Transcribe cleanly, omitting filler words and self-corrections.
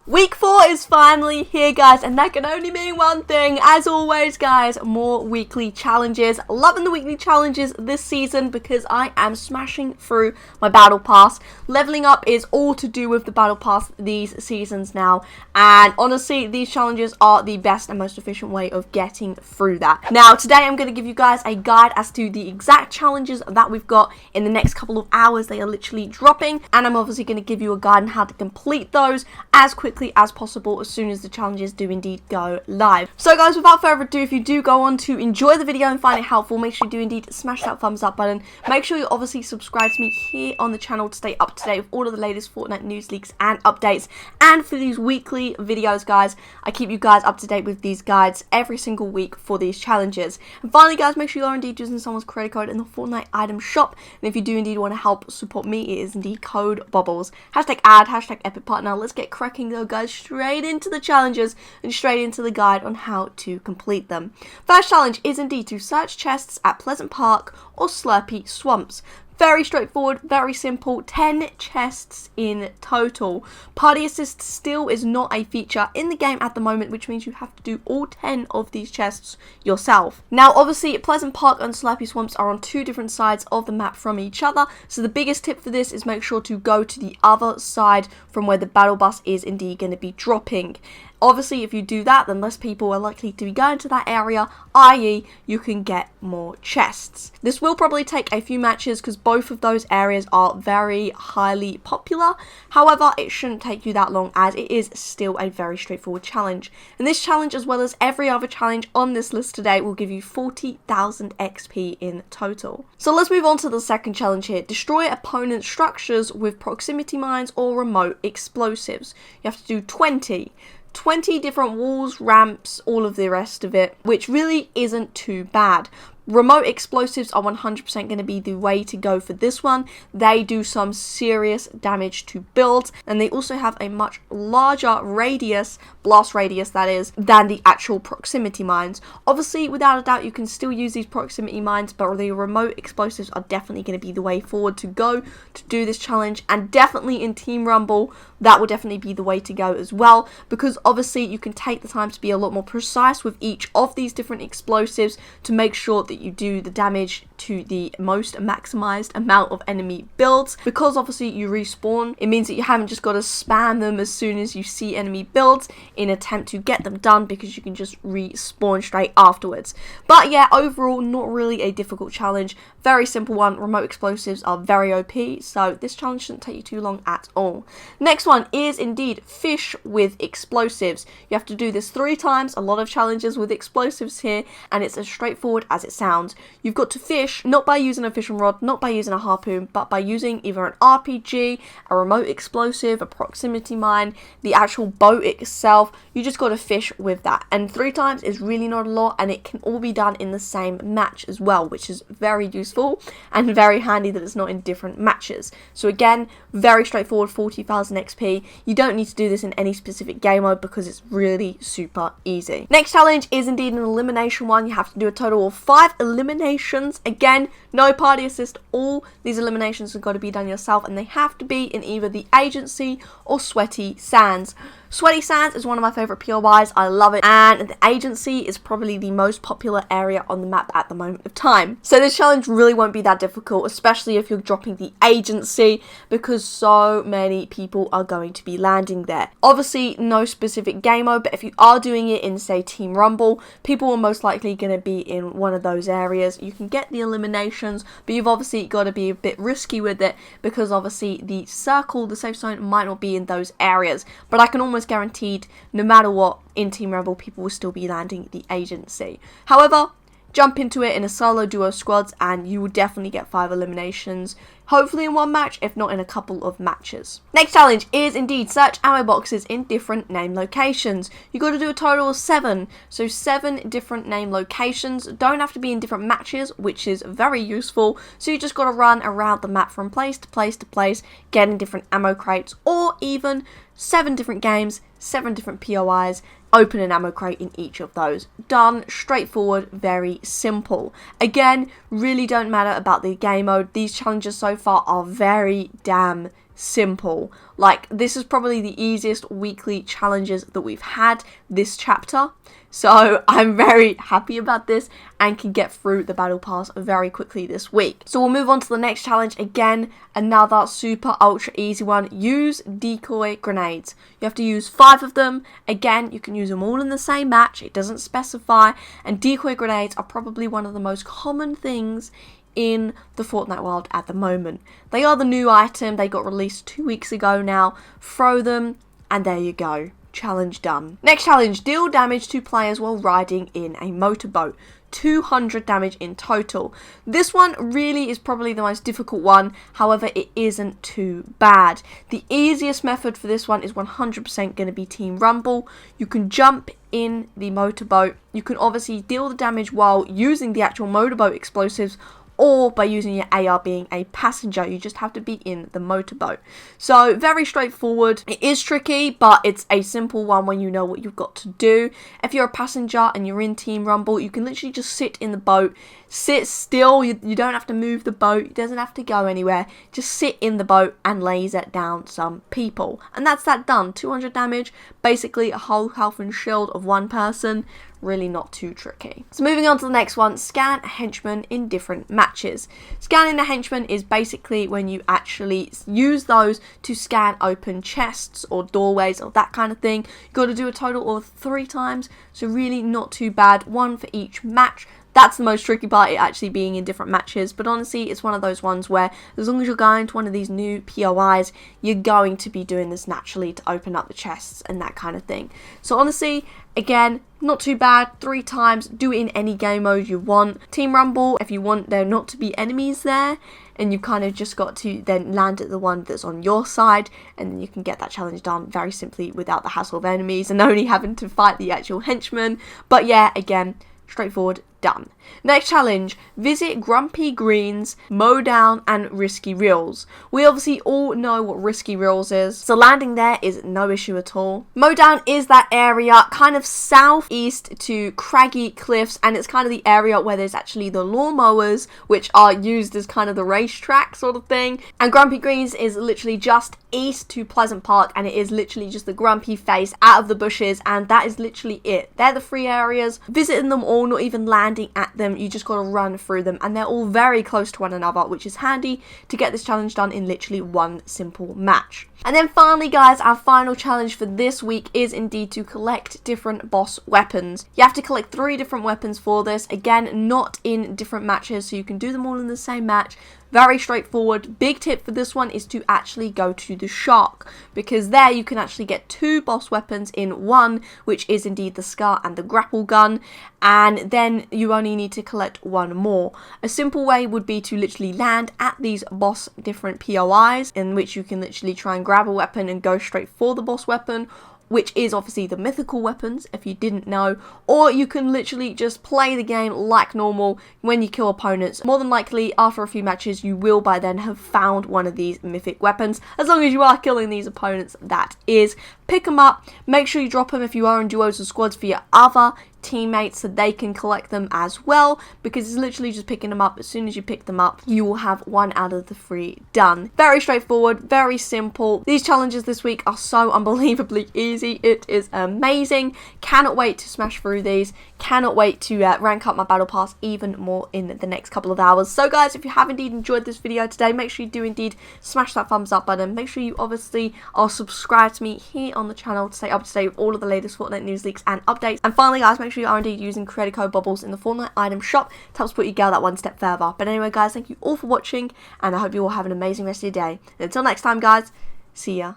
Week 4 is finally here, guys, and that can only mean one thing. As always, guys, more weekly challenges. Loving the weekly challenges this season because I am smashing through my battle pass. Leveling up is all to do with the battle pass these seasons now, and honestly, these challenges are the best and most efficient way of getting through that. Now, today I'm going to give you guys a guide as to the exact challenges that we've got in the next couple of hours. They are literally dropping, and I'm obviously going to give you a guide on how to complete those as quickly as possible as soon as the challenges do indeed go live. So guys, without further ado, if you do go on to enjoy the video and find it helpful, make sure you do indeed smash that thumbs up button. Make sure you obviously subscribe to me here on the channel to stay up to date with all of the latest Fortnite news, leaks and updates. And for these weekly videos, guys, I keep you guys up to date with these guides every single week for these challenges. And finally, guys, make sure you are indeed using someone's creator code in the Fortnite item shop. And if you do indeed want to help support me, it is indeed code Bobblez. Hashtag ad, hashtag epic partner. Let's get cracking though, guys, straight into the challenges and straight into the guide on how to complete them. First challenge is indeed to search chests at Pleasant Park or Slurpy Swamps. Very straightforward, very simple, 10 chests in total. Party assist still is not a feature in the game at the moment, which means you have to do all 10 of these chests yourself. Now, obviously, Pleasant Park and Slurpy Swamps are on two different sides of the map from each other, so the biggest tip for this is make sure to go to the other side from where the battle bus is indeed going to be dropping. Obviously, if you do that, then less people are likely to be going to that area, i.e. you can get more chests. This will probably take a few matches because both of those areas are very highly popular. However, it shouldn't take you that long as it is still a very straightforward challenge. And this challenge, as well as every other challenge on this list today, will give you 40,000 XP in total. So let's move on to the second challenge here. Destroy opponent structures with proximity mines or remote explosives. You have to do 20 different walls, ramps, all of the rest of it, which really isn't too bad. Remote explosives are 100% going to be the way to go for this one. They do some serious damage to builds, and they also have a much larger radius, blast radius that is, than the actual proximity mines. Obviously, without a doubt, you can still use these proximity mines, but the remote explosives are definitely going to be the way forward to go to do this challenge, and definitely in Team Rumble, that will definitely be the way to go as well, because obviously you can take the time to be a lot more precise with each of these different explosives to make sure that you do the damage to the most maximized amount of enemy builds. Because obviously you respawn, it means that you haven't just got to spam them as soon as you see enemy builds in attempt to get them done, because you can just respawn straight afterwards. But yeah, overall, not really a difficult challenge. Very simple one. Remote explosives are very OP, so this challenge shouldn't take you too long at all. Next one is indeed fish with explosives. You have to do this 3 times. A lot of challenges with explosives here, and it's as straightforward as it sounds. You've got to fish, not by using a fishing rod, not by using a harpoon, but by using either an RPG, a remote explosive, a proximity mine, the actual boat itself. You just got to fish with that, and 3 times is really not a lot, and it can all be done in the same match as well, which is very useful and very handy that it's not in different matches. So again, very straightforward, 40,000 XP. You don't need to do this in any specific game mode because it's really super easy. Next challenge is indeed an elimination one. You have to do a total of 5 eliminations. Again, no party assist. All these eliminations have got to be done yourself, and they have to be in either the agency or Sweaty Sands. Sweaty Sands is one of my favourite POIs, I love it, and the agency is probably the most popular area on the map at the moment of time. So this challenge really won't be that difficult, especially if you're dropping the agency, because so many people are going to be landing there. Obviously, no specific game mode, but if you are doing it in, say, Team Rumble, people are most likely going to be in one of those areas. You can get the eliminations, but you've obviously got to be a bit risky with it, because obviously the circle, the safe zone, might not be in those areas, but I can almost guaranteed no matter what, in Team Rebel people will still be landing the agency. However, jump into it in a solo duo squads and you will definitely get 5 eliminations, hopefully in one match, if not in a couple of matches. Next challenge is indeed search ammo boxes in different name locations. You got to do a total of 7, so 7 different name locations. Don't have to be in different matches, which is very useful, so you just got to run around the map from place to place to place, getting different ammo crates, or even 7 different games, 7 different POIs, open an ammo crate in each of those. Done, straightforward, very simple. Again, really don't matter about the game mode. These challenges so far are very damn simple. Like, this is probably the easiest weekly challenges that we've had this chapter. So I'm very happy about this and can get through the battle pass very quickly this week. So we'll move on to the next challenge. Again, another super ultra easy one. Use decoy grenades. You have to use 5 of them. Again, you can use them all in the same match. It doesn't specify. And decoy grenades are probably one of the most common things in the Fortnite world at the moment. They are the new item. They got released 2 weeks ago now. Throw them and there you go. Challenge done. Next challenge, deal damage to players while riding in a motorboat. 200 damage in total. This one really is probably the most difficult one, however it isn't too bad. The easiest method for this one is 100% going to be Team Rumble. You can jump in the motorboat. You can obviously deal the damage while using the actual motorboat explosives, or by using your AR being a passenger. You just have to be in the motorboat. So very straightforward. It is tricky, but it's a simple one when you know what you've got to do. If you're a passenger and you're in Team Rumble, you can literally just sit in the boat. Sit still. You don't have to move the boat. It doesn't have to go anywhere. Just sit in the boat and laser down some people. And that's that done. 200 damage. Basically a whole health and shield of one person. Really not too tricky. So moving on to the next one, scan a henchman in different matches. Scanning a henchman is basically when you actually use those to scan open chests or doorways or that kind of thing. You've got to do a total of 3 times, so really not too bad. 1 for each match. That's the most tricky part, it actually being in different matches. But honestly, it's one of those ones where as long as you're going to one of these new POIs, you're going to be doing this naturally to open up the chests and that kind of thing. So honestly, again, not too bad. 3 times. Do it in any game mode you want. Team Rumble, if you want there not to be enemies there, and you've kind of just got to then land at the one that's on your side, and then you can get that challenge done very simply without the hassle of enemies and only having to fight the actual henchman. But yeah, again, straightforward, done. Next challenge, visit Grumpy Green's Mow Down and Risky Rills. We obviously all know what Risky Rills is, so landing there is no issue at all. Mow Down is that area kind of southeast to Craggy Cliffs, and it's kind of the area where there's actually the lawnmowers, which are used as kind of the racetrack sort of thing. And Grumpy Greens is literally just east to Pleasant Park, and it is literally just the grumpy face out of the bushes, and that is literally it. They're the 3 areas. Visiting them all, not even landing at them, you just got to run through them, and they're all very close to one another, which is handy to get this challenge done in literally 1 simple match. And then finally, guys, our final challenge for this week is indeed to collect different boss weapons. You have to collect 3 different weapons for this. Again, not in different matches, so you can do them all in the same match. Very straightforward. Big tip for this one is to actually go to the Shark, because there you can actually get 2 boss weapons in one, which is indeed the Scar and the Grapple Gun, and then you only need to collect 1 more. A simple way would be to literally land at these boss different POIs, in which you can literally try and grab a weapon and go straight for the boss weapon, which is obviously the mythical weapons, if you didn't know. Or you can literally just play the game like normal when you kill opponents. More than likely, after a few matches, you will by then have found one of these mythic weapons. As long as you are killing these opponents, that is. Pick them up. Make sure you drop them if you are in duos or squads for your other teammates so they can collect them as well, because it's literally just picking them up. As soon as you pick them up, you will have 1 out of the 3 done. Very straightforward, very simple. These challenges this week are so unbelievably easy. It is amazing. Cannot wait to smash through these. Cannot wait to rank up my battle pass even more in the next couple of hours. So guys, if you have indeed enjoyed this video today, make sure you do indeed smash that thumbs up button. Make sure you obviously are subscribed to me here on the channel to stay up to date with all of the latest Fortnite news, leaks and updates. And finally, guys, make sure you are indeed using creator code Bobblez in the Fortnite item shop to help support your girl that 1 step further. But anyway, guys, thank you all for watching, and I hope you all have an amazing rest of your day. And until next time, guys, see ya.